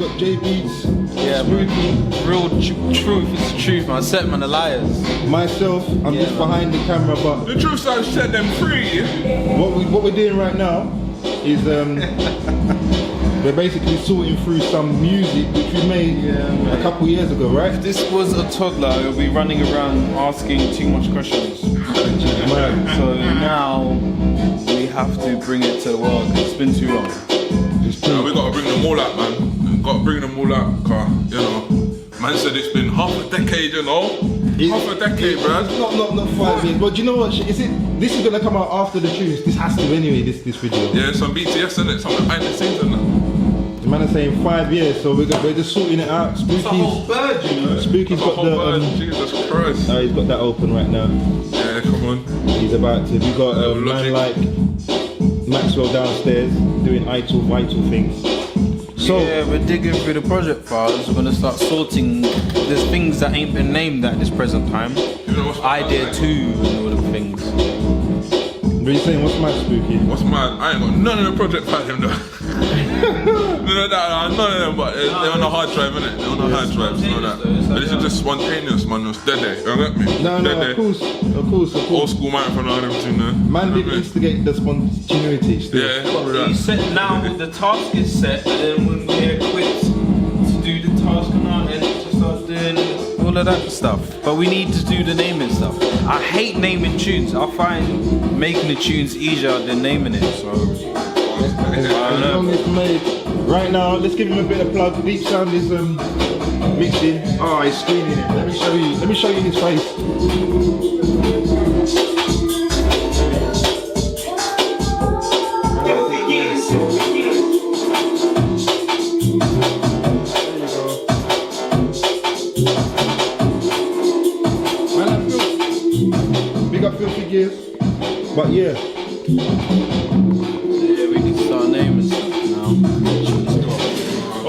got J Beatz, Yeah, Spooky. real truth is the truth, man. Set man the liars. Myself, I'm just behind the camera, but The truth side set them free. what we're doing right now is we're basically sorting through some music which we made a couple years ago, right? If this was a toddler, he'll be running around asking too much questions. So now we have to bring it to the world. It's been too long. Yeah, we gotta bring them all out, man. We gotta bring them all out, cause you know, man said it's been half a decade, you know. Half a decade, bruh. It's not 5 years, but you know what? This is gonna come out after the tunes. This has to anyway. This video. Yeah, some BTS in it, some behind the scenes and that. The man is saying 5 years, so we're just sorting it out. It's a whole bird, you know. Spooky's got the Jesus Christ. he's got that open right now. Yeah, come on. He's about to. We got a man like Maxwell downstairs doing vital things. So yeah, we're digging through the project files. We're gonna start sorting. There's things that ain't been named at this present time. You know what's Idea 2 and all the things. what are you saying? What's mad, Spooky? What's mad? I ain't got none of the project files him though. none of them, but they're on the hard drive, innit? They're on the hard drives, and all that. But this is just spontaneous, man. It's dead day. You get me? No, of course. Old school microphone and everything, man. Man did instigate the spontaneity still. Yeah, probably You that. set now, the task is set, and then when we're equipped to do the task on our end, to start doing all of that stuff. But we need to do the naming stuff. I hate naming tunes. I find making the tunes easier than naming it. So As long as it's made. Right now, let's give him a bit of plug. Deep Sound is mixing. Oh, he's screening it. Let me show you his face. Big up Filthy Gears. But yeah. yeah, we can start naming stuff now.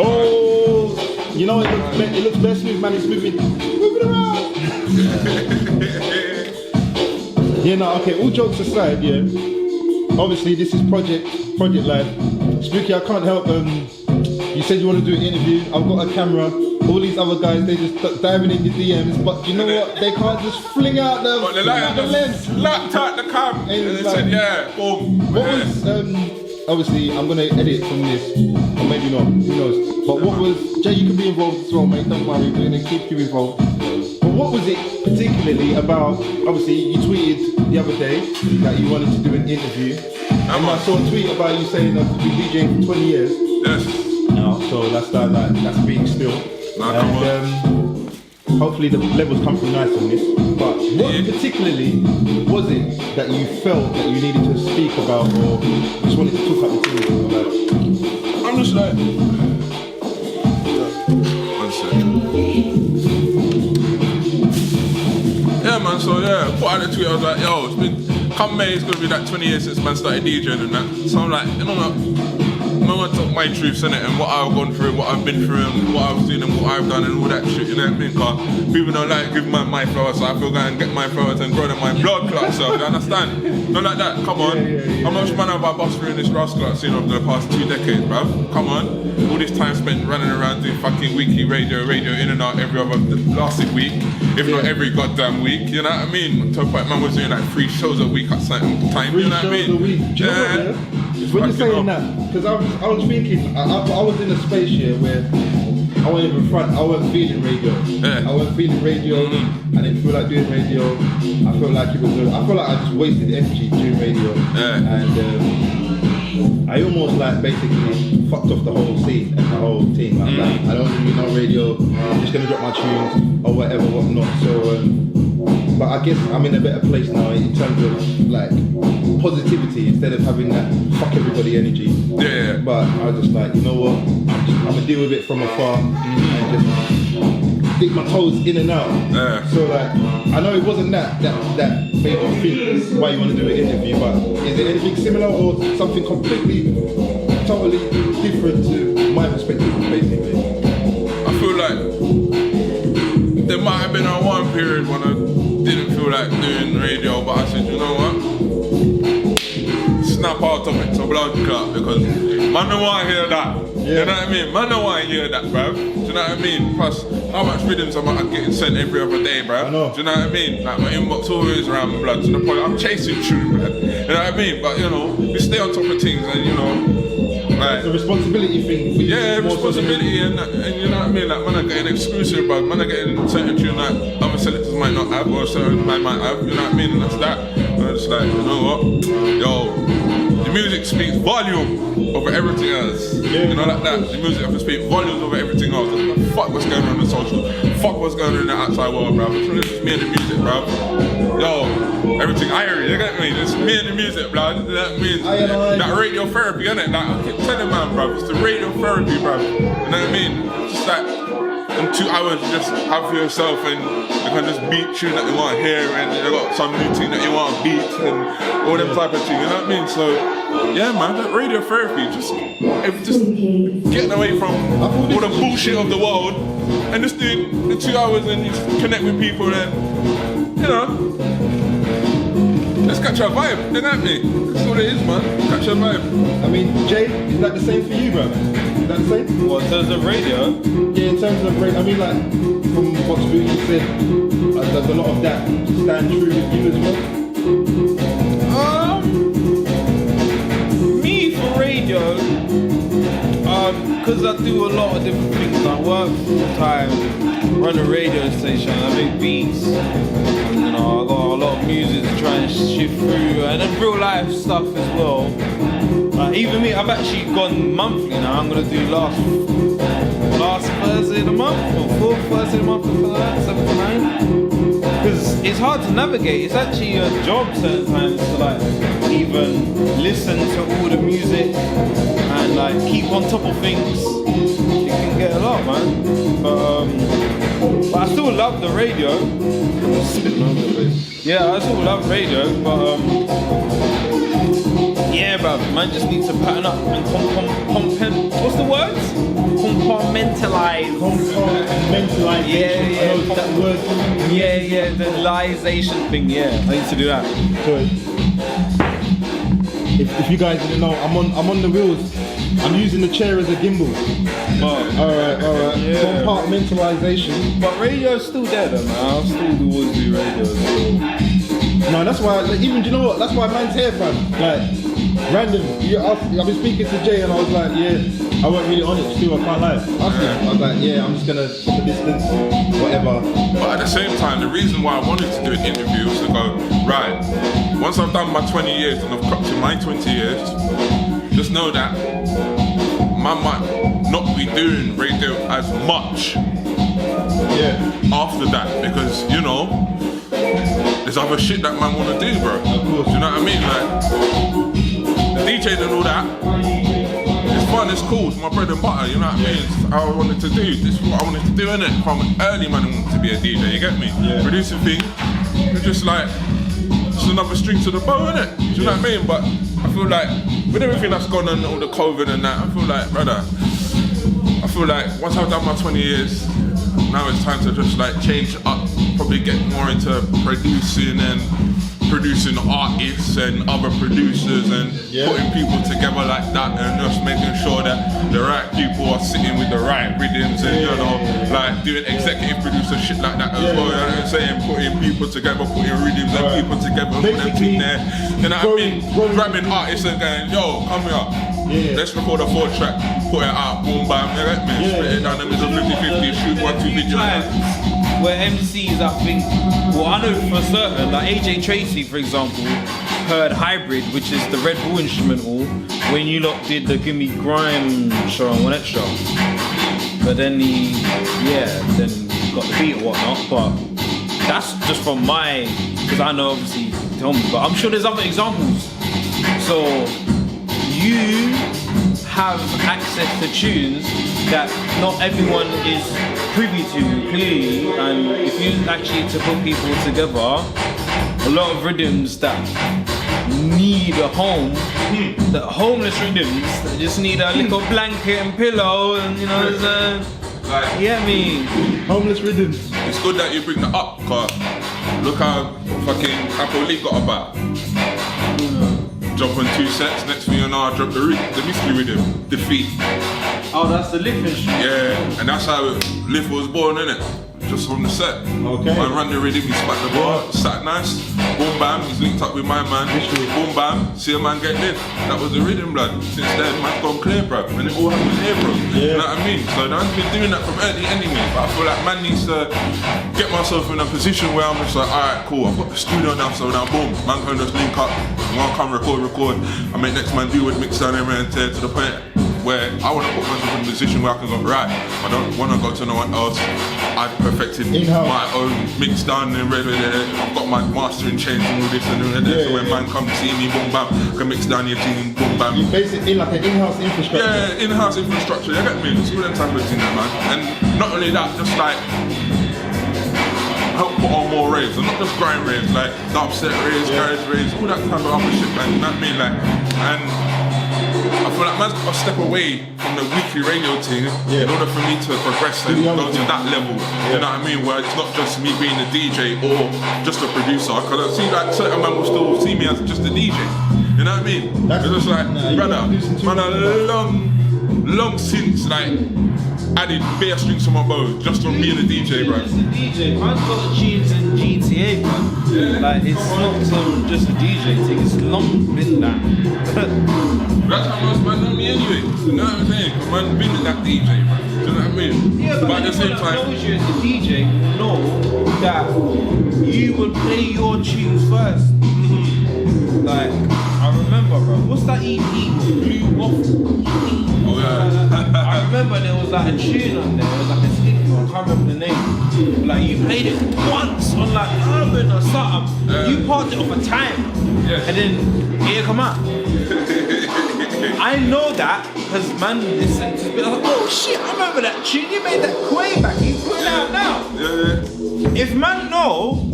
Oh, you know it looks best smooth, man. It's moving around. Yeah, no, okay. All jokes aside, yeah. Obviously, this is Project Live. Spooky, I can't help. You said you want to do an interview. I've got a camera. All these other guys, they just diving in your DMs. But you know what? They can't just fling out the lens. Slapped out the cam. And they said, yeah, boom. What was obviously I'm gonna edit from this, or maybe not, who knows. But what was Jay, you can be involved as well, mate, don't worry, we're gonna keep you involved. But what was it particularly about, obviously you tweeted the other day that you wanted to do an interview. And I saw a tweet about you saying that you've been DJing for 20 years. Yes. No, so that's being still. And hopefully the levels come through nice on this. But what particularly was it that you felt that you needed to speak about, or just wanted to talk up the team about? I'm just like, one second. Yeah, man. So yeah, put out the tweet. I was like, yo, it's been come May. It's gonna be like 20 years since man started DJing and that. So I'm like, you know what? I'm gonna talk my truths in it and what I've gone through, what I've been through, and what I've seen and what I've done and all that shit. You know what I mean? Cause people don't like give my flowers, so I feel going and get my flowers and grow them my blood clot. So you understand? Not like that. Come on. How much man have I bust through in this rascal scene over the past 2 decades, bruv? Come on. All this time spent running around doing fucking weekly radio in and out every other last week, if not every goddamn week. You know what I mean? To a point, man was doing like 3 shows a week at certain time. You know what I mean? Do you know what, when you're saying that, because I was thinking, I was in a space here where I wasn't even front, I wasn't feeling radio. Yeah. I wasn't feeling radio, I didn't feel like doing radio. I felt like I just wasted energy doing radio. Yeah. And I almost like basically fucked off the whole scene and the whole team. I'm like, I don't really know radio, I'm just gonna drop my tunes or whatever, whatnot. So, but I guess I'm in a better place now in terms of like positivity instead of having that fuck everybody energy. Yeah. But I was just like, you know what? I'm gonna deal with it from afar and just dig my toes in and out. Yeah. So like, I know it wasn't that made you think why you want to do an interview, but is it anything similar or something completely, totally different to my perspective, basically? I feel like there might have been a one period when I didn't feel like doing radio, but I said, you know what? Snap out of it to blood clot, because man don't want to hear that. You know what I mean? Man, don't want to hear that, bruv. Do you know what I mean? Plus, how much rhythms am I getting sent every other day, bruv? I know. Do you know what I mean? Like, my inbox always around blood to the point I'm chasing tune, man. You know what I mean? But, you know, we stay on top of things and, you know, like... It's a responsibility thing for you. Yeah, responsibility and you know what I mean? Like, man, are getting exclusive, bruv. Man, are getting certain tune that other selectors might not have or certain might have, you know what I mean? And that's that. And it's like, you know what? Yo, the music speaks volume over everything else. Yeah. You know, like that. The music has to speak volumes over everything else. Fuck what's going on in the social. Fuck what's going on in the outside world, bruv. It's just me and the music, bruv. Yo, everything iron, you get me? It's me and the music, bruv. That means that radio therapy, innit? Like, I keep telling man, bruv, it's the radio therapy, bruv. You know what I mean? Just like, in 2 hours, you just have for yourself and you can just beat tune that you want to hear and you got some new thing that you want to beat and all them type of thing, you know what I mean? So, yeah man, that radio therapy, just getting away from all the bullshit of the world and just doing the 2 hours and you just connect with people and, you know, let's catch our vibe, you know what I mean? That's all it is, man, catch our vibe. I mean, Jay, is that the same for you, bro? Is that the same? What, in terms of radio? Yeah, in terms of radio, I mean, like, from what Spooky said, does a lot of that stand true with you as well? Me for radio, because I do a lot of different things. I work full time, run a radio station, I make beats. You know, I got a lot of music to try and shift through, and then real life stuff as well. Even me, I've actually gone monthly now. I'm gonna do last Thursday of the month, or fourth Thursday of the month, or that, 7 to 9. Because it's hard to navigate. It's actually a job certain times to like even listen to all the music and like keep on top of things. You can get a lot, man. But I still love the radio. Yeah, I still love radio, but yeah, bruv, man just needs to pattern up and what's the words? Compartmentalize. Compartmentalize. Yeah. That word. Yeah, the liaisation thing, yeah. I need to do that. So, if you guys didn't know, I'm on the wheels. I'm using the chair as a gimbal. Oh. Alright. Yeah. Compartmentalization. But radio's still there though, man. I'll still always do radio. So. No, that's why, like, even, do you know what? That's why man's here, fam. Like, random. I've been speaking to Jay and I was like, yeah, I wasn't really on it still, I can't lie. I was like, yeah, I'm just gonna put the distance, whatever. But at the same time, the reason why I wanted to do an interview was to go, right, once I've done my 20 years and I've cropped to my 20 years, just know that man might not be doing radio as much after that, because, you know, there's other shit that man wanna do, bro. Of course. Do you know what I mean? Like, DJing and all that, it's fun, it's cool, it's my bread and butter, you know what I mean? It's how I wanted to do, this is what I wanted to do, innit? From early man, I wanted to be a DJ, you get me? Yeah. Producing thing, it's just like, it's another string to the bow, innit? Do you know what I mean? But I feel like, with everything that's gone on, all the COVID and that, I feel like, brother, once I've done my 20 years, now it's time to just like change up, probably get more into producing and producing artists and other producers and putting people together like that and just making sure that the right people are sitting with the right rhythms and, you know, like doing executive producer shit like that as well, you know what I'm saying? Putting people together, putting rhythms and people together, putting them in there, you know what I mean? Grabbing artists and going, yo, come here, let's record a 4-track, put it out, boom, bam, you get me? Split it down the middle, 50-50, shoot 1-2 videos. Where MCs, I think, well, I know for certain, like AJ Tracy, for example, heard Hybrid, which is the Red Bull instrumental, when you lot did the Gimme Grime show on 1XW. But then he got the beat and whatnot, but that's just from my, because I know obviously you tell me, but I'm sure there's other examples. So, you have access to tunes that not everyone is privy to clearly, and if you actually to put people together, a lot of rhythms that need a home, the homeless rhythms that just need a little blanket and pillow, and you know, yeah, me. Homeless rhythms. It's good that you bring that up, cause look how fucking Apple League got about. Jump on 2 sets, next thing you know, I drop the mystery rhythm, defeat. Oh, that's the lift instrument. Yeah, and that's how Lift was born, innit? Just from the set. Okay. Man ran the rhythm, he spat the bar, sat nice, boom bam, he's linked up with my man, boom bam, see a man get lit. That was the rhythm, blood. Since then, man's gone clear, bro, and it all happened here, bro. You know what I mean? So I've been doing that from early anyway, but I feel like man needs to get myself in a position where I'm just like, alright, cool, I've got the studio now, so now boom, man can just link up, I'm gonna come record, I make next man do with mix down and tear to the point where I want to put myself in a position where I can go, right, I don't want to go to no one else. I've perfected my own mix down and I've got my mastering chains and all this and all that. So when man come to see me, boom bam, I can mix down your team, boom bam. You basically in like an in-house infrastructure. Yeah, in-house infrastructure, you get me? Just all them type of things, man. And not only that, just like help put on more raves, and not just grind raves, like dubstep raves, garage raves, all that type of other shit, man. You know what I mean? Like, and I feel like man's got to step away from the weekly radio thing in order for me to progress and go to that level. You know what I mean? Where it's not just me being a DJ or just a producer. Because I see like certain man will still see me as just a DJ. You know what I mean? It's just like, brother, man, long since like added bare strings to my bow just from being a DJ, bro. Just a DJ, man's got the tunes in GTA, man. Like it's not just a DJ thing, it's long been that. That's how most man know me anyway. You know what I'm saying? Because man been that DJ, bro. Do you know what I mean? Yeah, but at the same time, knows you as a DJ know that you would play your tunes first. Like, I remember, bro. What's that EP? Blue Waffle. oh yeah. I remember there was like a tune on there. It was like a sticky one. I can't remember the name. Like you played it once on like Urban or something. You parked it off a time, and then here come out. I know that because man listened to it. I was like, oh shit, I remember that tune. You made that way back. You put it out now. If man know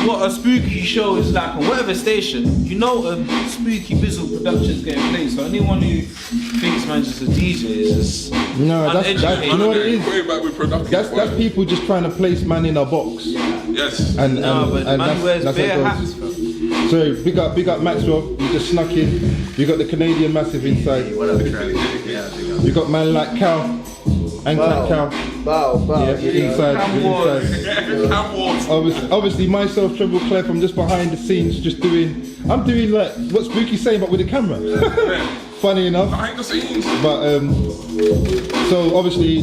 what a spooky show is like on whatever station, you know a spooky Bizzle production is getting played. So anyone who thinks man's just a DJ is just that's you know what it is? Way back with production. That's people just trying to place man in a box. Yes. And but man wears bare how it hats. goes. So big up Maxwell. You just snuck in. You got the Canadian Massive inside. What up, Trebz? You got man like Cal and Cal. Bow. Yeah, inside. Obviously myself, Treble Clef. I'm just behind the scenes, just doing. I'm doing like what Spooky's saying, but with the camera. Funny enough. Behind the scenes. But so obviously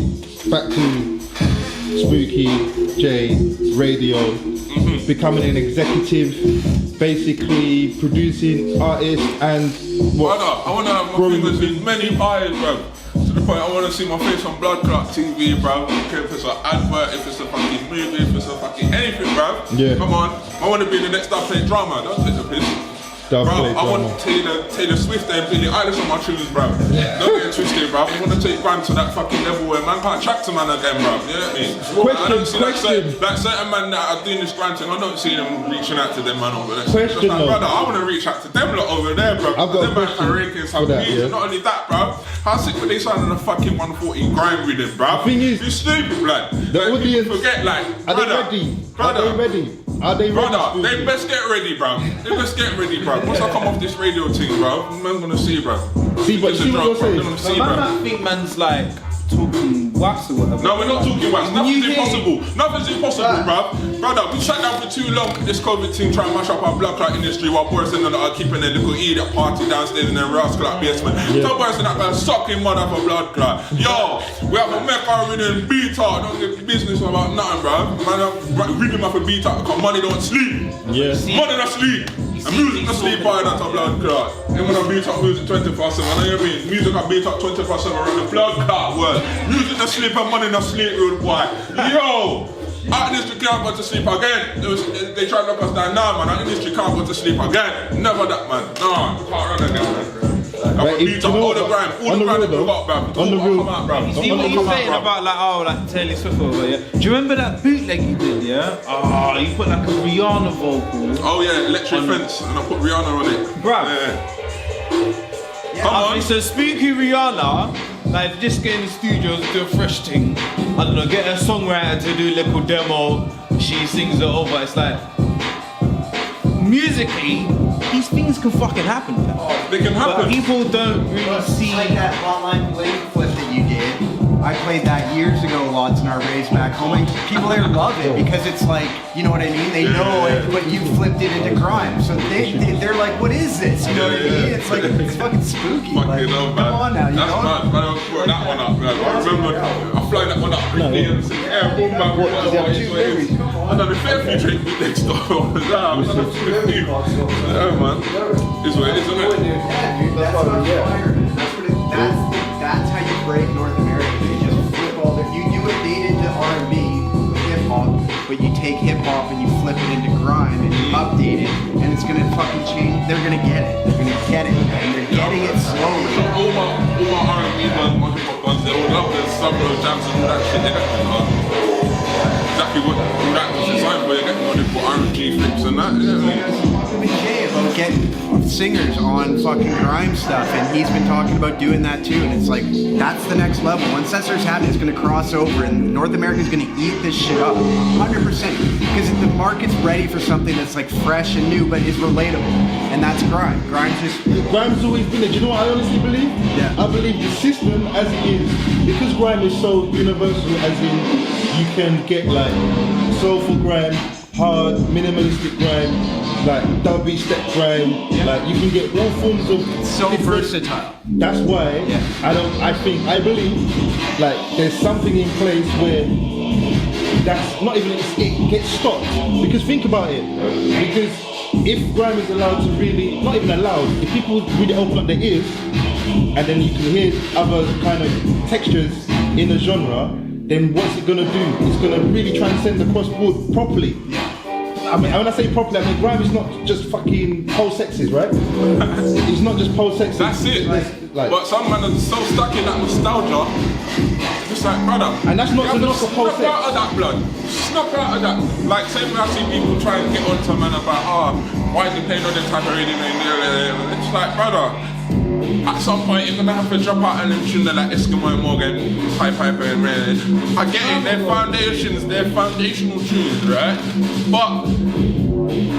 back to Spooky J Radio, becoming an executive, basically producing artists and what? I want to have my fingers in many pies, bro. To the point I want to see my face on Blood Clot TV, bro. Okay, if it's an advert, if it's a fucking movie, if it's a fucking anything, bro. Yeah. Come on. I want to be the next Dub Play Drama. Don't take the piss. Bro, I want Taylor Swift and Billie Eilish on my tunes, bro. Don't get it twisted, bro. I want to take Grime to that fucking level where man can't track to man again, bro. You know what I mean? I don't see like certain man that are doing this Grime thing, I don't see them reaching out to them man over there. Just like, brother, I want to reach out to them lot over there, bro. I've got them man can rake in some beats. Not only that, bro. How sick would they sound on a fucking 140 Grime rhythm, bro? The thing is, you're stupid, blood. The audience forget, like, are they ready? Are they ready? Are they ready? Brother, they best get ready, bro. They best get ready, bro. Once I come off this radio thing, bro, man's gonna see, bro. See, but see what you're saying. Man might think man's like talking wax or whatever. No, we're not talking wax. Nothing's impossible. Nothing's impossible, bro. Brother, we sat down for too long this COVID thing trying to mash up our blood clot industry while boys and are keeping their little idiot party downstairs in their rascal like basement. Some boys and that guy sucking mother for blood clot. Yo, we have a mecha reading beat out. Don't get business about nothing, bro. Man, reading off a beat out because money don't sleep. Yes. Money don't sleep. And music don't sleep by that blood clot. They want to beat up music 24/7. I know what I mean. Music are beat up 24/7 around the blood clot world. Music don't sleep and money don't sleep, rude boy. Yo! Our industry can't go to sleep again. They try to knock us down now, man. Our industry can't go to sleep again. Never that, man. No, can't run again, man. I'm beat up all the grime that we got, bruv. On the real, come out, bruv. See what you're saying about like Taylor Swift over, yeah? Do you remember that bootleg you did, yeah? Oh, you put like a Rihanna vocal. Oh yeah, electric fence, and I put Rihanna on it. Bruv. Yeah. Come on. So Spooky Rihanna, like just get in the studios and do a fresh thing. I don't know, get a songwriter to do a little demo. She sings it over. It's like musically, these things can fucking happen. They can happen. But people don't really see. It's like that hotline bling flip that you did, I played that years ago lots in our raves back home, and people there love it because it's like, you know what I mean? They know it, but you flipped it into grime. So they're like, what is this? You know what I mean? It's like, it's fucking spooky. Like, come on now, you know? That's mad, man. I put that one up, man. I remember I flying that one up quickly and said, yeah, boom, man, I know the fair few drink me next door. Nah, man, yeah, man. It's what it is, isn't it? Yeah, dude, that's what I'm firing. That's how you break North America. They just flip all their. You do what they did to R&B with hip hop, but you take hip hop and you flip it into grime and you update it, and it's gonna fucking change. They're gonna get it. They're gonna get it, and they're getting it slowly. All my R&B ones, my hip hop ones, they all love the summer jams and all that shit. They got exactly what all that was designed for. They got what they put R&B flips and that. Jay about getting singers on fucking grime stuff, and he's been talking about doing that too, and it's like, that's the next level. Once that starts happening, it's gonna cross over, and North America's gonna eat this shit up 100%, because the market's ready for something that's like fresh and new but is relatable, and that's grime. Grime's always been there. Do you know what I honestly believe? Yeah. I believe the system as it is, because grime is so universal, as in you can get like soulful grime, hard, minimalistic grime, like dubby step grime, like you can get all forms of So versatile. That's why I believe like there's something in place where that's not even, it gets stopped. Because think about it, because if grime is allowed to really, not even allowed, if people really open up their ears and then you can hear other kind of textures in the genre, then what's it gonna do? It's gonna really transcend across board properly. I mean, when I say properly, I mean grime is not just fucking post-sexes, right? It's not just post-sexes. That's it. But some man are so stuck in that nostalgia, just like, brother. And that's not to knock a post-sex. Snap out of that, blood. Snap out of that. Like, say when I see people try and get onto a man about, why is he playing all this type of radio? It's like, brother, at some point you're gonna have to drop out and then tune like Eskimo and Morgan, Piper and Red. I get it, they're foundational tunes, right? But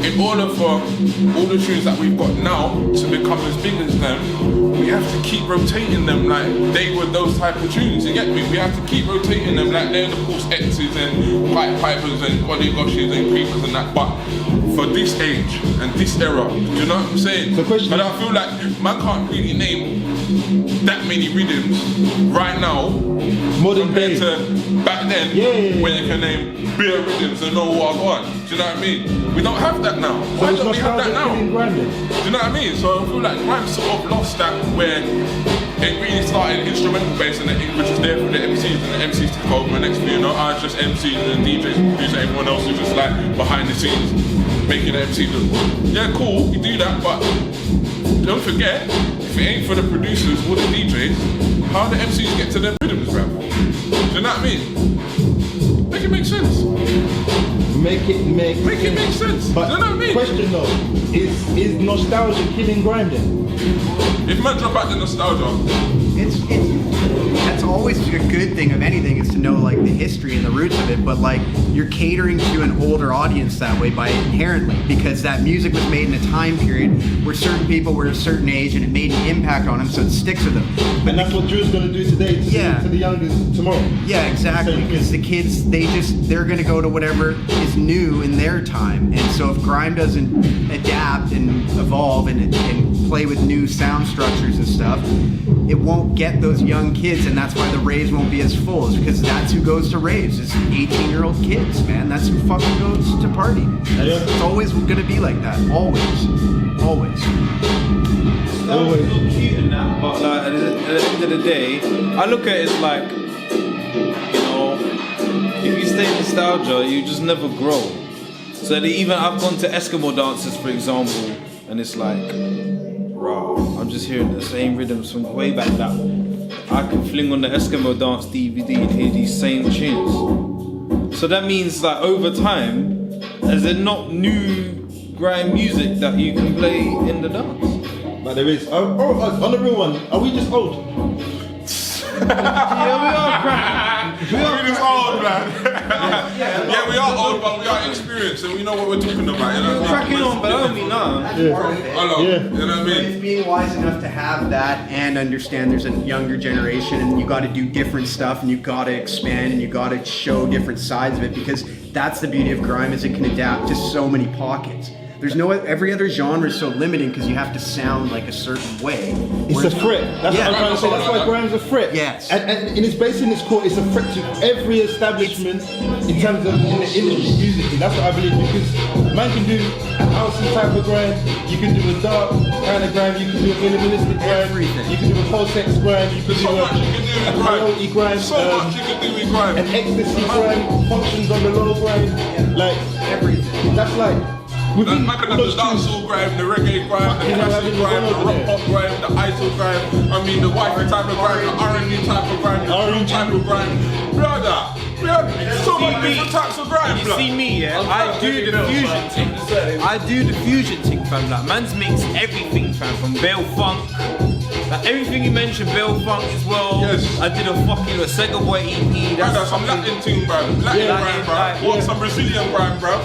in order for all the tunes that we've got now to become as big as them, we have to keep rotating them like they were those type of tunes, you get me? We have to keep rotating them like they're the Pulse X's and White Pipers and Body Goshes and Creepers and that, but for this age and this era, do you know what I'm saying? The question and I feel like man can't really name that many rhythms right now modern compared day to back then when you can name beer rhythms and know what I want. Do you know what I mean? We don't have that now. Why don't we have that now? Do you know what I mean? So I feel like grime sort of lost that where it really started instrumental based and which was there for the MCs and the MCs took over. Next thing you know, I just MCs and the DJs and producer, everyone else was just like behind the scenes making the MC look. Yeah, cool, we do that, but don't forget, if it ain't for the producers or the DJs, how the MCs get to their rhythms, rap? Do you know what I mean? Make it make sense. Make it make sense. But do you know what I mean? Question though, is nostalgia killing grime then? If man drop out the nostalgia, that's always a good thing of anything, is to know like the history and the roots of it, but like you're catering to an older audience that way by inherently, because that music was made in a time period where certain people were a certain age and it made an impact on them, so it sticks with them. And that's what Drew's gonna do today to the youngest tomorrow. Yeah, exactly, because the kids, they're gonna go to whatever is new in their time, and so if grime doesn't adapt and evolve and play with new sound structures and stuff, it won't get those young kids, and that's why the raves won't be as full, is because that's who goes to raves. It's 18-year-old kids, man. That's who fucking goes to party. It's always gonna be like that. Always. Always cute and that, but like at the end of the day, I look at it as like, you know, if you stay in nostalgia, you just never grow. So I've gone to Eskimo dances, for example, and it's like, I'm just hearing the same rhythms from way back that I can fling on the Eskimo dance DVD and hear these same tunes. So that means that over time, is there not new grime music that you can play in the dance? But there is. On the real one, are we just old? Yeah, we are crap. We're just old, man. Yeah, we are old, but we are experienced and we know what we're talking about. You know what I mean? Cracking on below me now. Hello. Yeah. You know what I mean? It's being wise enough to have that and understand there's a younger generation and you got to do different stuff and you got to expand and you got to show different sides of it, because that's the beauty of grime, is it can adapt to so many pockets. There's no, every other genre is so limiting because you have to sound like a certain way. It's a threat. That's what I'm trying to say. That's why grime's a threat. Yes. And it's based in its core. It's a threat to every establishment in terms of in the industry musically. That's what I believe, because man can do an housey type of grime. You can do a dark kind of grime. You can do a minimalistic grime. Everything. You can do a post-sex grime. You can So do much you can do a with grime. coyote grime. So much you can do with grime. An ecstasy grime. Functions on the low grime. Like Everything. that's like. Within Man can have the those tunes- dancehall grime, the reggae grime, the Fucking hell, classic having grime, the the rock world pop grime, the idol grime, I mean the wifey type of grime, the R&B type of grime, the R&B type of grime. Brother, so many different types of grime, You blood. see me, yeah? I do the fusion thing. I do the fusion thing, fam. Like, man's mix everything, fam. From Bell Funk. Like, everything you mentioned, Bell Funk as well. Yes. I did a fucking Sega Boy EP. Brother, some Latin tune, bro. Latin grime, bro. Latin, What? Some Brazilian grime, bro.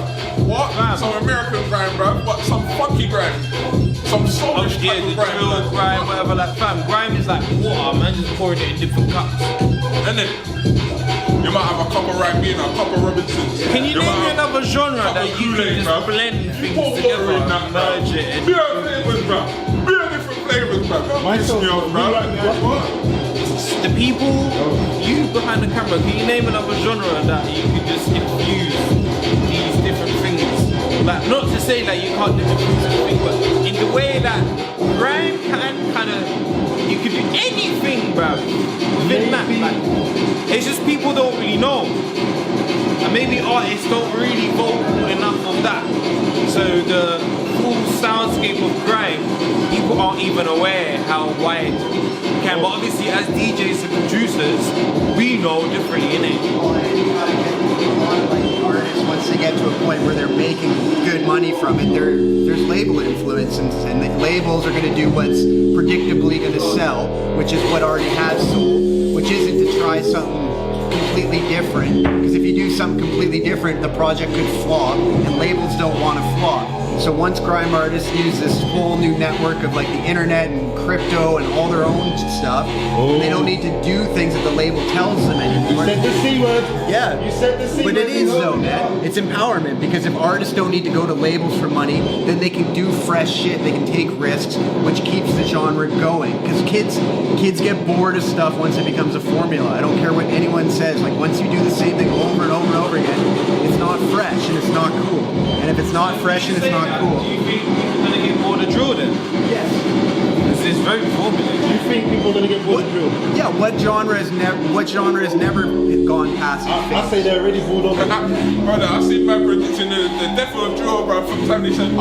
What? Fam. Some American grime, bro. What? Some funky grime. Some soulish Yeah, type the of grime, drill, blood. grime, whatever. Like, fam, grime is like water, man. Just pouring it in different cups. And then you might have a cup of Ribena, a cup of Robinsons. Can you name might me have another genre cup that of you Kool-Aid, can bro. just blend You things pour water together, in that, bro. merge it, and Beer flavors, bro. Beer different flavors, bro. Don't piss Myself, me off, bro. you like that? What? the people, you behind the camera, can you name another genre that you could just infuse these different things? Like, not to say that you can't do different things, but in the way that grime can kind of, you could do anything, bro. Within that, like, it's just people don't really know. And maybe artists don't really vocal enough of that. So the full soundscape of grime, people aren't even aware how wide it can. But obviously as DJs and producers, we know differently, innit? You gotta get a lot of like artists, once they get to a point where they're making good money from it, there's label influence, and the labels are gonna do what's predictably gonna sell, which is what already has sold, which isn't to try something completely different, because if you do something completely different, the project could flop, and labels don't want to flop. So once grime artists use this whole new network of like the internet and crypto and all their own stuff, they don't need to do things that the label tells them anymore. You said the C word. Yeah. You said the C word. But it is though, man. It's empowerment, because if artists don't need to go to labels for money, then they can do fresh shit. They can take risks, which keeps the genre going. Because kids get bored of stuff once it becomes a formula. I don't care what anyone says. Like, once you do the same thing over and over and over again, it's not fresh and it's not cool. And if it's not fresh and it's not Do cool, you think people are gonna get bored of drill then? yes. Because it's very formulated. You think people are gonna get bored of drill? Yeah. What genre has never gone past its I phase? say they're already bored of it. Brother, I see man predicting the death of drill, bro. From the time they said,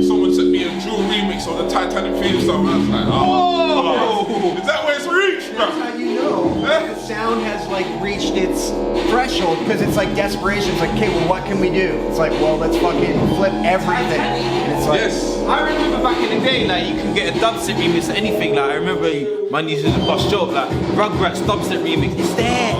someone sent me a drill remix of the Titanic theme song. I was like, oh, is that where it's reached, bro? That's how you know that the sound has like reached its threshold, because it's like desperation. It's like, okay, well, what can we do? It's like, well, let's fucking flip everything. And it's like, Yes. I remember back in the day, like, you can get a dubstep remix of anything. Like, I remember man used to bust joke, like, Rugrats dubstep remix. It's there.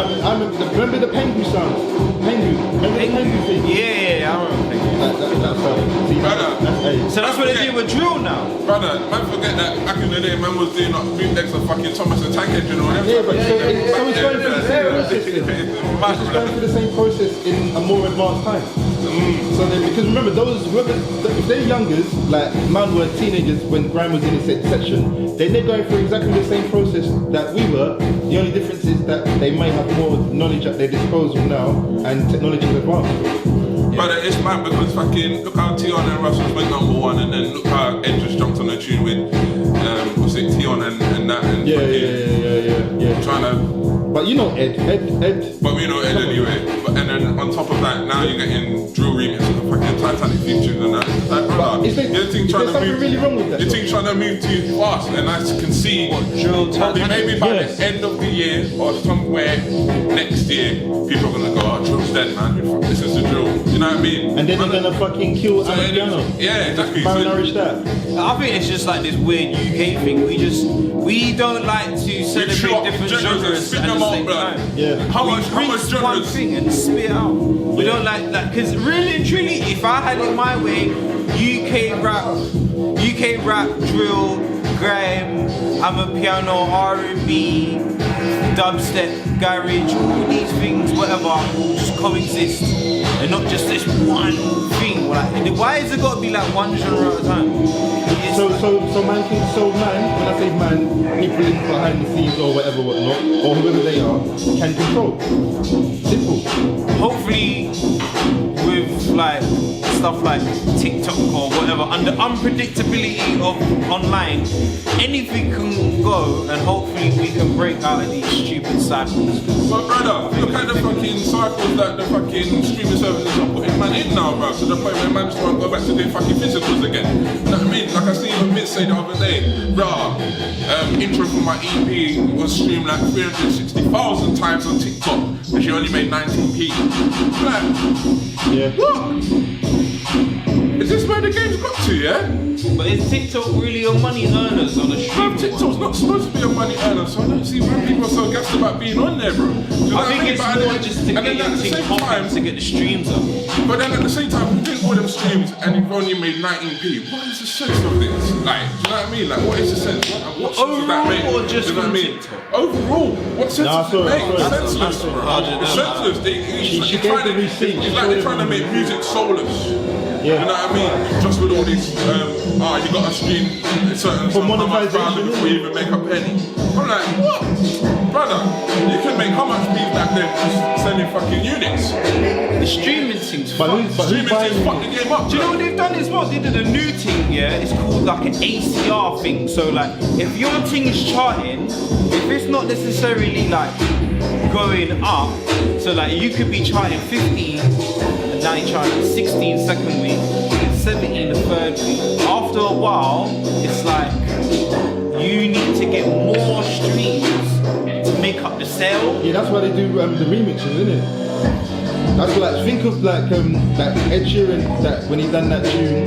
Remember the Pengu sound? Pengu. Remember the Pengu thing? Yeah, I remember. That's see, Brother. hey. So that's what they do with drill now. Brother, man, forget that back in the day, man was doing like bootlegs of fucking Thomas the Tank Engine or whatever. Yeah, but so it's going through the same process. It's just going through the same process in a more advanced time. So then, because remember, if they're youngers, like man were teenagers when grime was in its inception, then they're going through exactly the same process that we were. The only difference is that they may have more knowledge at their disposal now, and technology is advanced. Brother, it's mad because fucking look how Tion and Russell's went #1, and then look how Ed just jumped on the tune with what's it, Tion and that, and Yeah. trying to. But you know Ed. But we know Ed anyway. And then on top of that, now you're getting drill remix of the fucking Titanic theme tune and that. Like, brother, Is there something really wrong with that? Your thing trying to move too fast, and I can see drill probably Titanic? maybe by Yes. the end of the year or somewhere next year, people are gonna go, "Oh, drill's dead, man. Who the fuck listens to drill?" You know what I mean? And then they're gonna fucking kill So Amapiano. yeah, exactly. So, Malnourish that. I think it's just like this weird UK thing. We don't like to celebrate different genres and spit at them the out, same blood. time. Yeah. How much Bring one genres? thing and spit it out. We don't like that because really and truly, if I had it my way, UK rap, drill, grime, I'm a piano, R&B, dubstep, garage, all these things, whatever, will just coexist and not just this one thing. Like, why has it got to be like one genre at a time? So man, when I say man, people in behind the scenes or whatever, whatnot, or whoever they are, can control. Simple. Hopefully with like stuff like TikTok or whatever, under unpredictability of online, anything can go and hopefully we can break out of these stupid cycles. But brother, look at the fucking cycles that the fucking streaming services are putting man in now, bro. To the point where man just want to go back to doing fucking physicals again. You know what I mean? Like I see even Beatz say the other day, bro, intro for my EP was streamed like 360,000 times on TikTok and she only made 19p. Like, Yeah. what? Is this where the game's got to, yeah? But is TikTok really your money earners on a Bro, stream? TikTok's not supposed to be a money earner, so I don't see why people are so gassed about being on there, bro. Do you know I what think mean? it's But more then- just to and get then your at the thing same popping time, to get the streams up. but then at the same time, you're doing all them streams and you've only made 19p. What is the sense of this? Like, do you know what I mean? Like, what is the sense? What sense does that make? Overall or just do you know what I on mean? TikTok? Overall, what sense Nah, does sorry, it make? sorry. It's That's senseless, a- bro. I don't It's know, senseless. She gave the receipt. It's like they're trying to make music soulless. Yeah. You know what I mean? Just with all these, you got to stream a certain For how much monetization, value before you even make a penny. I'm like, what? Brother, you can make how much peas back then just selling fucking units? The streaming thing's But fucked. who's Streaming buying things fuck the game up. Do you know bro. what they've done as well? They did a new thing, yeah? It's called like an ACR thing. So like, if your thing is charting, if it's not necessarily like going up, so like you could be charting 15 and now you're charting 16 second week, and 17 the third week. After a while, it's like you need to get more streams to make up the sale. Yeah, that's why they do the remixes, isn't it? That's like, think of like that Ed Sheeran, that when he done that tune,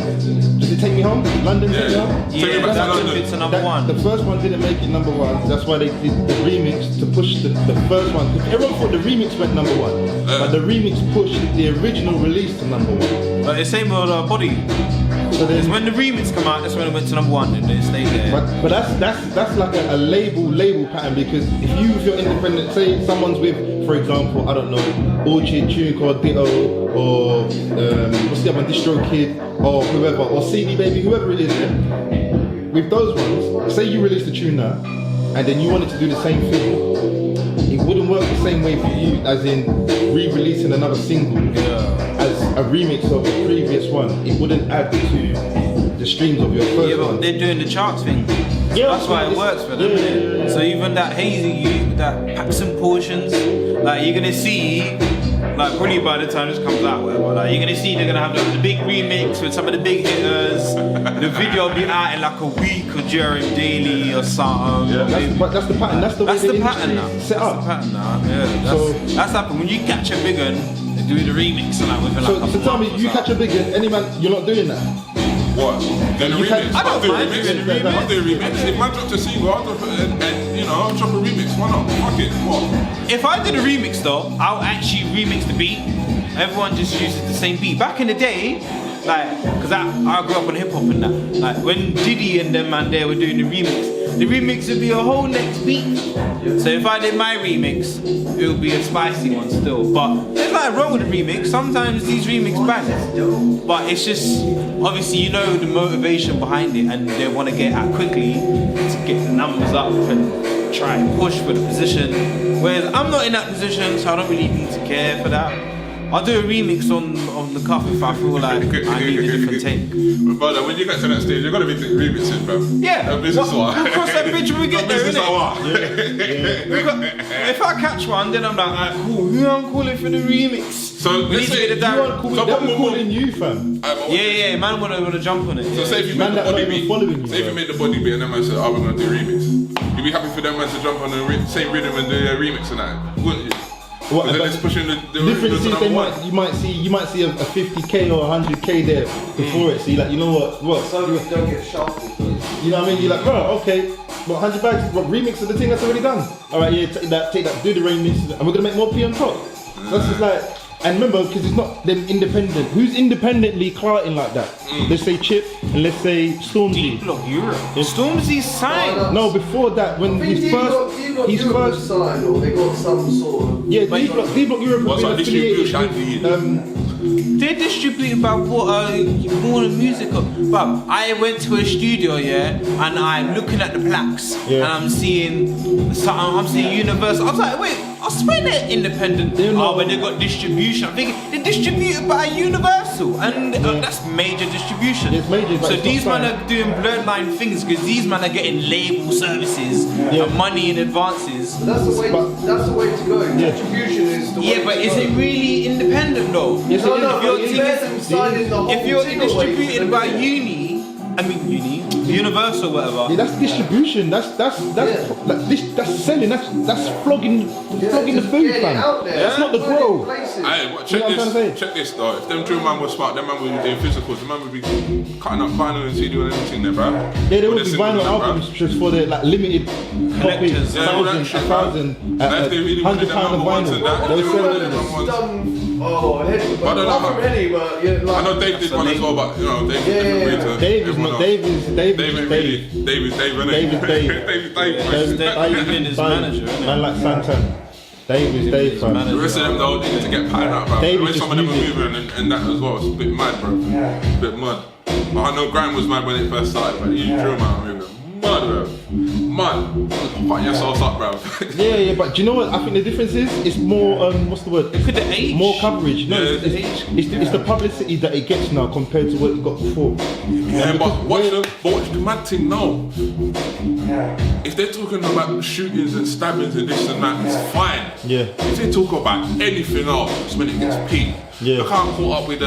Does It Take Me Home? London Take Me Home? Take Me Back to that's London. if it's a number one. The first one didn't make it number one. That's why they did the remix to push the first one. Everyone thought the remix went number one, but the remix pushed the original release to number one. But the same with Body. So It's then, when the remix come out, that's when it went to number one and it stayed there. but that's like a label pattern, because if you're independent, say someone's with, for example, I don't know, Orchid, Tunic or Ditto, or what's the other one, Distro Kid, or whoever, or CD Baby, whoever it is, yeah? With those ones, say you released a tune now, and then you wanted to do the same thing, it wouldn't work the same way for you as in re-releasing another single as a remix of the previous one. It wouldn't add to the streams of your first Yeah, but one. they're doing the charts thing. Yeah, That's why it works for them. yeah, innit? yeah, yeah. So even that hazy youth, that packs and portions, like you're gonna see, like probably by the time this comes out, whatever, like you're gonna see they're gonna have the big remix with some of the big hitters. The video will be out in like a week or during daily or something. But that's the pattern. That's the way That's the the pattern industry now. set That's up. the pattern now. Yeah, that's happened when you catch a big one. They do the remix and like within like So tell me, you catch a big hit, any man, you're not doing that. What? Then the You remix. can- I don't do a mind remix. doing a remix. I'll do a remix. If man dropped a single, I'll drop it and you know, I'll drop a remix. Why not? Fuck it. What? If I did a remix though, I'll actually remix the beat. Everyone just uses the same beat. Back in the day, like, cause I grew up on hip hop and that. Like when Diddy and them man there were doing the remix would be a whole next beat. So if I did my remix, it would be a spicy one still. But there's nothing wrong with the remix. Sometimes these remix bang. But it's just, obviously you know the motivation behind it and they want to get out quickly to get the numbers up and try and push for the position. Whereas I'm not in that position, so I don't really need to care for that. I'll do a remix on the cuff if I feel like I need a different take. But brother, when you get to that stage, you're gonna be doing remixes, bro. Yeah, A business we'll one. cross that bridge when we get there, Business innit? hour. If I catch one, then I'm like, alright, cool, who I'm calling for the remix? So We let's need to say get the You direct. aren't calling, So they'll be boom, boom, boom. calling you, fam. Yeah, man wanna jump on it. So say if you Man made the that body not even beat, following you, say if you bro. made the body beat and then man said, oh, we're gonna do a remix. You'd be happy for them man to jump on the same rhythm and do a remix and that, wouldn't you? What, Because then but it's pushing the difference is to they number one. you might see a 50k or 100k there before it. So you're like, you know what? So you don't get shafted. You know what I mean? You're like, bro, okay. What, 100 bags? What, remix of the thing that's already done? Alright, yeah, take that, do the remix, and we're gonna make more P on top. So that's just like, and remember, because it's not them independent. Who's independently clarting like that? Let's say Chip, and let's say Stormzy. D-Block Europe. Stormzy's signed. No, before that, when his first, signed, or they got some sort of. yeah, D-Block Europe What's was our affiliated distribution? with, They're distributed by Warner Music. But I went to a studio, yeah, and I'm looking at the plaques, Yeah. and I'm seeing Universal. I was like, wait, I swear they're independent. Oh, but they got distribution. I'm thinking they're distributed by Universal, and that's major distribution. It's major, but so it's these not men signed. are doing bloodline things because these men are getting label services and money in advances. That's the way. That's the way to go. Distribution is the way. Yeah, but is it really independent though? Yes, it is. If you're distributed by Universal, whatever. Yeah, that's distribution. That's selling. That's flogging the food, fam. That's not the grow. Hey, You know what I'm trying to say? check this though. If them drill man was smart, them man would be doing physicals. The man would be cutting up vinyl and CD and everything there, bro. Yeah, there would be vinyl albums just for the like limited copies, Yeah, all that 1,000, shit, 1,000, And if they really wanted them £100 of number ones and vinyl. that, They they would would sell have it. them ones. Henny, I don't know. from Henny, but yeah, like, I know Dave did one as well, but you know, Dave Yeah, different way to Dave is everyone not else. Dave is Dave ain't really. Dave is Dave, innit? Dave is Dave. Dave is Dave. You've been his manager, innit? Man like Santan. Dave is Dave, fam. The rest of them though, they need to get patterned up, bro. Dave The way is some of them are just moving and that as well, it's a bit mad, bro. It's a bit mad. But I know Grime was mad when it first started, but you drill man moving. Mad, bro. Mad. Putting yourselves up, bro. Yeah, but do you know what? I think the difference is it's more what's the word? Could the age? More coverage. No, Yeah, it's the publicity that it gets now compared to what it got before. Yeah, but watch the mad thing now. If they're talking about shootings and stabbings and this and that, it's fine. Yeah. If they talk about anything else, it's when it gets peaked. Yeah. I can't caught up with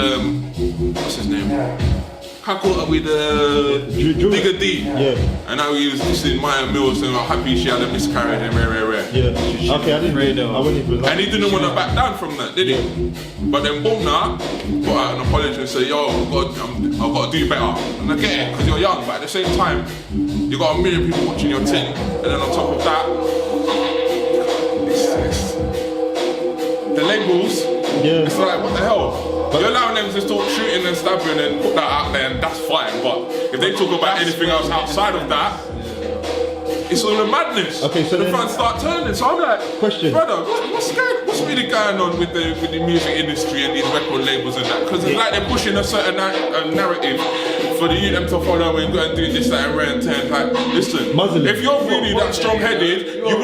what's his name? Can't caught up with Drew. Digger D. Yeah. And now he was dissing Maya Mills saying how happy she had a miscarriage and rare. Yeah. Okay, I wouldn't even. And he didn't want to back down from that, did he? But then boom now, put out an apology and say, yo, I've got to do better. And I get it, because you're young, but at the same time, you got a million people watching your thing, and then on top of that, the labels, it's like, what the hell? You're allowing them to talk shooting and stabbing and put that out there, and that's fine, but if they talk about anything else outside of that, it's all a madness. Okay, so the then- fans start turning. So I'm like, Question. brother, what's really going on with the music industry and these record labels and that? Because it's like they're pushing a certain narrative for the youth them to follow and go and do this, that, and rare and ten. Like, listen, Muzzling. if you're really that strong-headed, you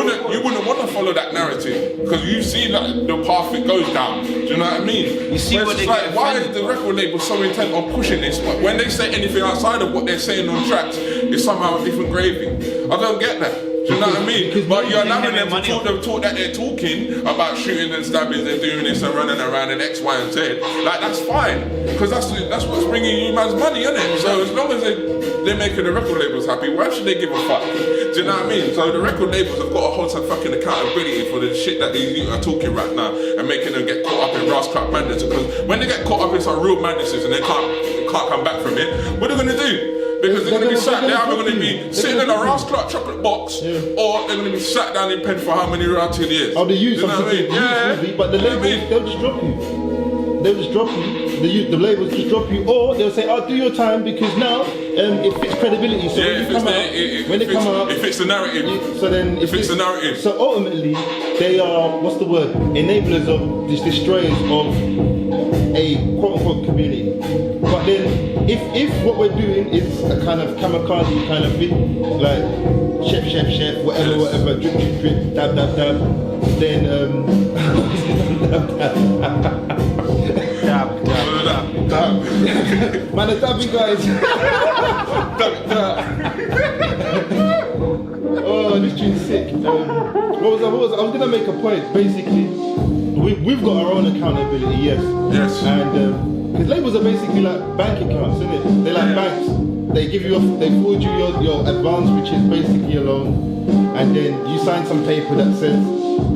wouldn't want to follow that narrative because you see that the path it goes down. Do you know what I mean? You see Whereas what it's they like, get why offended is the record label so intent on pushing this? But when they say anything outside of what they're saying on tracks, it's somehow a different gravy. I don't get that. Do you know what I mean? But you're allowing them to talk that they're talking about shooting and stabbings and doing this and running around and X, Y, and Z. Like, that's fine. Because that's what's bringing you man's money, isn't it? So as long as they're making the record labels happy, why should they give a fuck? Do you know what I mean? So the record labels have got to hold some fucking accountability for the shit that these youth are talking right now and making them get caught up in Rouse Club madness. Because when they get caught up in some real madnesses and they can't come back from it, what are they going to do? Because they're going to be sat, they're either going to be sitting in a Rouse Clark chocolate box, or they're going to be sat down in pen for how many round 2 years. Oh, the youth, you know what I mean? Yeah. But the labels, they'll just drop you. They'll just drop you. The labels just drop you, or they'll say, "Oh, do your time," because now it fits credibility. So Yeah, when they come out, it fits the narrative. So then It fits the narrative. So ultimately, they are enablers of these destroyers of a quote-unquote community. But then, if what we're doing is a kind of kamikaze kind of thing, like chef, whatever, drip, dab, then dab. Man, the dabbing guys. Oh, this tune's sick. What was I was gonna make a point. Basically, we've got our own accountability, yes. And because labels are basically like bank accounts, isn't it? They're like banks. They give you they forward you your advance, which is basically a loan, and then you sign some paper that says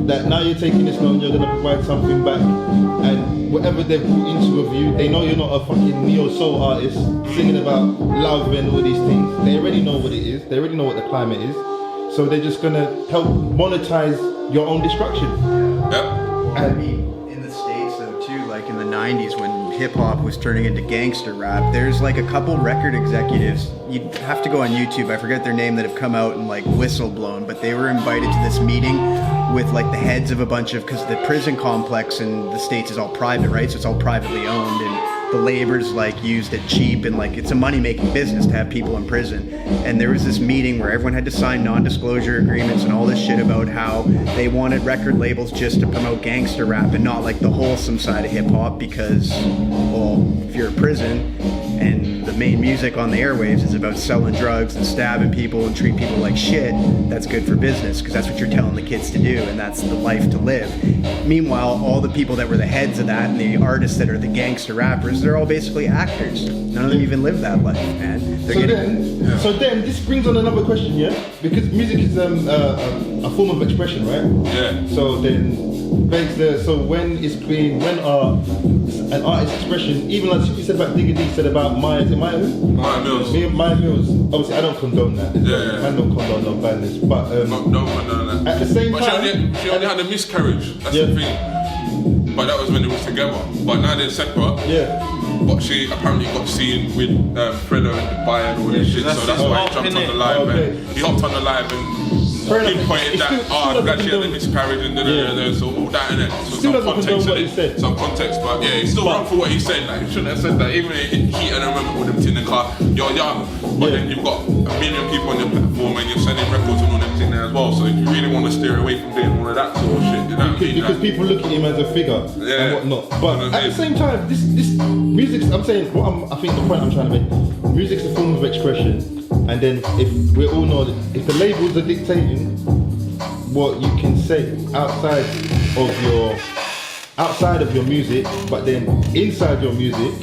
that now you're taking this loan, you're gonna provide something back, and whatever they've put into a view, they know you're not a fucking neo-soul artist singing about love and all these things. They already know what it is. They already know what the climate is. so they're just gonna help monetize your own destruction. Yep. I mean, in the States though too, like in the 90s when hip hop was turning into gangster rap, there's like a couple record executives, you'd have to go on YouTube, I forget their name, that have come out and like whistle-blown, but they were invited to this meeting with like the heads of a bunch of, because the prison complex in the States is all private, right? So it's all privately owned, and the labor's like used at cheap, and like it's a money-making business to have people in prison. And there was this meeting where everyone had to sign non-disclosure agreements and all this shit about how they wanted record labels just to promote gangster rap and not like the wholesome side of hip-hop, because, well, if you're in prison and the main music on the airwaves is about selling drugs and stabbing people and treat people like shit, that's good for business because that's what you're telling the kids to do and that's the life to live. Meanwhile, all the people that were the heads of that and the artists that are the gangster rappers, they're all basically actors. None of them even live that life, man. So then this brings on another question, yeah? Because music is a form of expression, right? Yeah. So then begs the, so when an artist's expression, even like you said about Digga D, said about Maya Mills. Maya Mills. Obviously, I don't condone that. Yeah. I don't condone no badness, but No, condone that. at the same But time, she only had a miscarriage. That's the thing. But that was when they was together. But now they're separate. yeah. But she apparently got seen with Fredo in Dubai and all this shit. So that's why he jumped on the live Okay. and he hopped on the live and Fair enough. pinpointed It's that, still I'm glad she had a condone. miscarriage and so all that in it. So Still some doesn't context condone what in he said. it. Some context, but yeah, he's still wrong for what he said. Like, he shouldn't have said that. Even in heat and I remember all them in the car, you're young, but then you've got 1 million people on your platform and you're sending records and all them things there as well. So if you really want to steer away from doing all of that sort of shit, you know what I mean? Because people look at him as a figure and whatnot. But at the same time, this music's, I think the point I'm trying to make, music's a form of expression. And then if we all know that if the labels are dictating what you can say outside of your music, but then inside your music,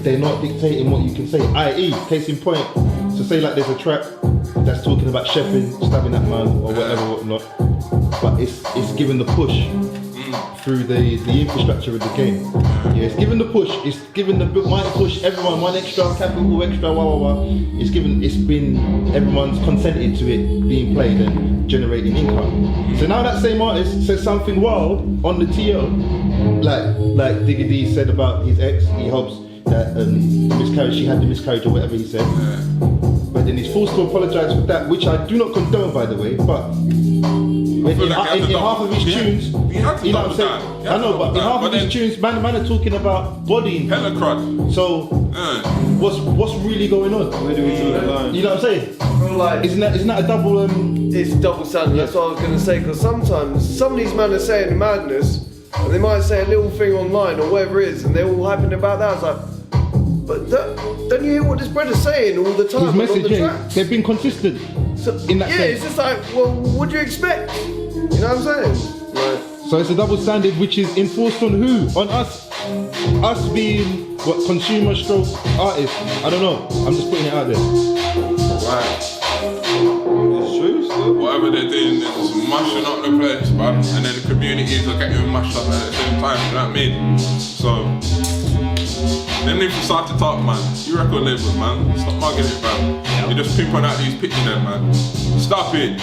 they're not dictating what you can say. I.e., case in point, so say like there's a track that's talking about chefing, stabbing that man or whatnot, but it's given the push through the infrastructure of the game. Yeah, it's given the push, it's given the mighty push, everyone, one extra, capital extra, everyone's consented to it being played and generating income. So now that same artist says something wild on the TO, like Digga D said about his ex, he hopes that she had the miscarriage or whatever he said. But then he's forced to apologise for that, which I do not condone, by the way, but in half of his tunes, you know what I'm saying? I know, but in half of his tunes, man are talking about bodying. Hella crud. So, what's really going on? Where do we draw the line? You know what I'm saying? Well, like, Isn't that a double? it's double standard. That's what I was going to say. Because sometimes some of these men are saying madness, and they might say a little thing online or whatever it is, and they're all hyping about that. It's like, but don't you hear what this brother's saying all the time? His message, on the yeah, tracks? they've been consistent in that Yeah, sense. it's just like, well, what do you expect? You know what I'm saying? Like, So it's a double standard which is enforced on who? On us. Us being what, consumer stroke artists. I don't know. I'm just putting it out there. Right. It's true still. Whatever they're doing, they're just mashing up the place, bruv. And then the communities are getting mashed up at the same time, you know what I mean? So, then if you start to talk, man, you record labels, man, stop mugging it, man. You're just pimping out these pictures, them, man. Stop it.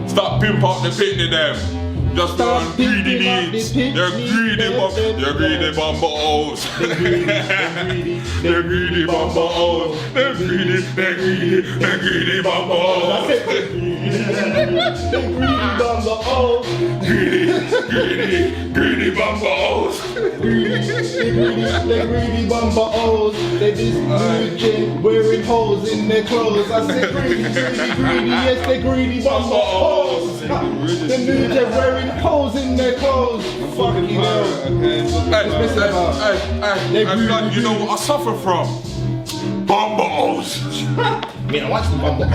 Stop pimp out the picture, them. Just Stop on greedy pimping out needs. the picnic, You're greedy bumbos. They're greedy bumbos. They're greedy bumbos. They greedy bumbos. Greedy bumbos. They greedy bumbos. They just mooching, wearing holes in their clothes. I said greedy, yes, they greedy bumbos. The mooching wearing holes in their clothes. Fucking hell. Hey, you know what I suffer from? Bumbos. Man, I watched the bumble. Look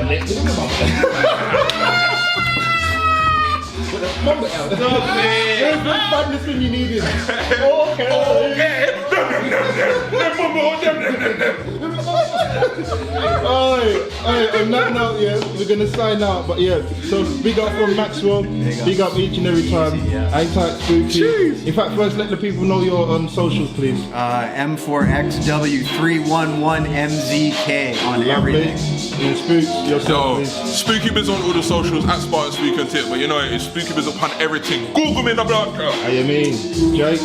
at the bumble out. There's the badness when you need it. Okay. Alright, on that note, yeah, we're gonna sign out, but yeah, so big up from Maxwell, big up each and every time. Hang tight, Spooky. In fact, first let the people know your socials, please. M4XW311MZK on everything. And Spooks, yourself, please. Spooky Biz on all the socials, at Spartan Spooky and Tip, but you know it's Spooky Biz upon everything. Google me in the block. How you mean, Jake?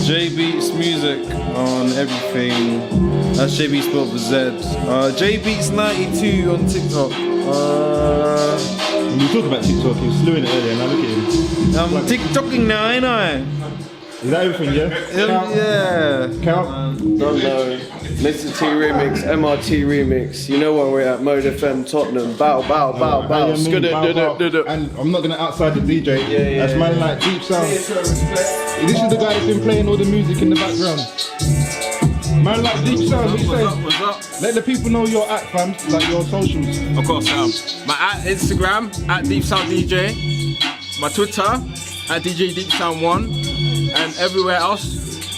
J Beatz music on everything. That's J Beatz spelled with Z. J Beatz 92 on TikTok. When you talk about TikTok, you were slewing it earlier, now look at him. I'm TikToking now, ain't I? Is that everything, yeah? Yeah. Count. Don't know. Mr. T Remix, MRTREMIX. You know where we're at. Mode FM, Tottenham. Bow, bow, bow, How bow. you mean, bow, bow. Skidda. And I'm not gonna outside the DJ. Yeah, That's man like Deep Sound. This is the guy that's been playing all the music in the background. Man like Deep Sound, what you say? What's up? Let the people know your at, fam, like your socials. Of course, my at Instagram at Deep Sound DJ, my Twitter at DJ Deep Sound 1, and everywhere else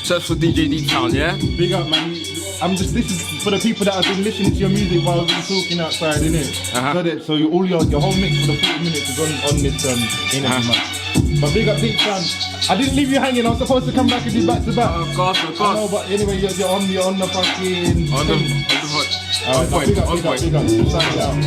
search for DJ Deep Sound. Yeah. Big up, man. This is for the people that have been listening to your music while we've been talking outside, innit? So all your whole mix for the 40 minutes is on this interview, man. But big up Deep Sound. I didn't leave you hanging. I was supposed to come back and do back to back. Of course. I know, but anyway, you're on the fucking. On the Alright, big up. Sign it out.